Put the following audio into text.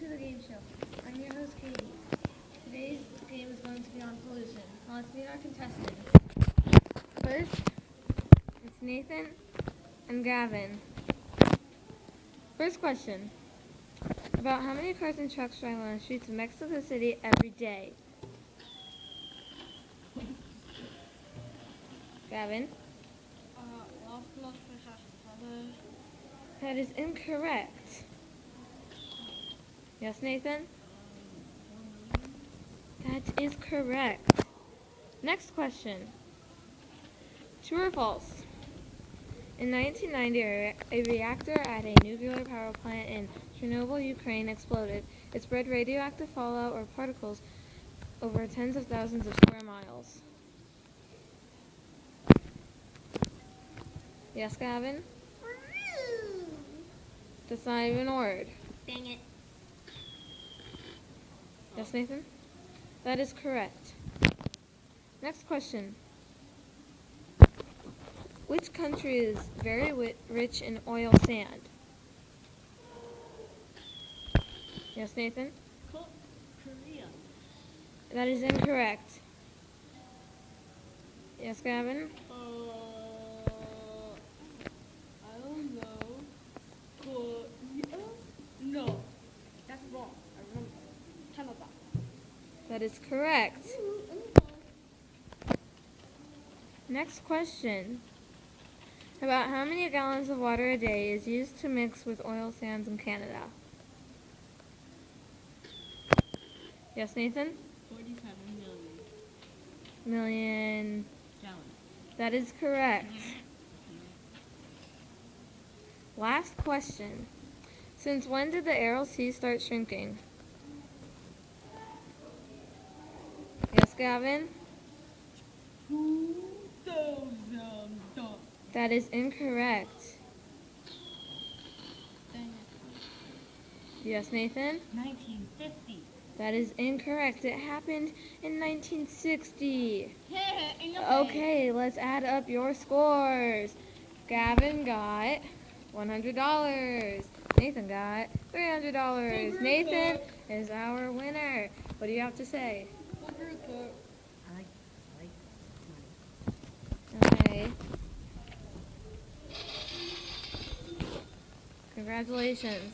to the game show. I'm your host, Katie. Today's game is going to be on pollution. Now let's meet our contestants. First, it's Nathan and Gavin. First question. About how many cars and trucks drive on the streets of Mexico City every day? Gavin? That is incorrect. Yes, Nathan? That is correct. Next question. True or false? In 1990, a reactor at a nuclear power plant in Chernobyl, Ukraine exploded. It spread radioactive fallout or particles over tens of thousands of square miles. Yes, Gavin? That's not even a word. Dang it. Yes, Nathan? That is correct. Next question. Which country is very rich in oil sand? Yes, Nathan? Korea. That is incorrect. Yes, Gavin? I don't know. Korea? No. That's wrong. I remember. Canada. That is correct. Next question. About how many gallons of water a day is used to mix with oil sands in Canada? Yes, Nathan? 47 million Million. gallons. That is correct. Last question. Since when did the Aral Sea start shrinking? Yes, Gavin? 2000. That is incorrect. Dang it. Yes, Nathan? 1950. That is incorrect. It happened in 1960. Yeah, Okay, let's add up your scores. Gavin got $100. Nathan got $300. Nathan is our winner. What do you have to say? I like Okay. Congratulations.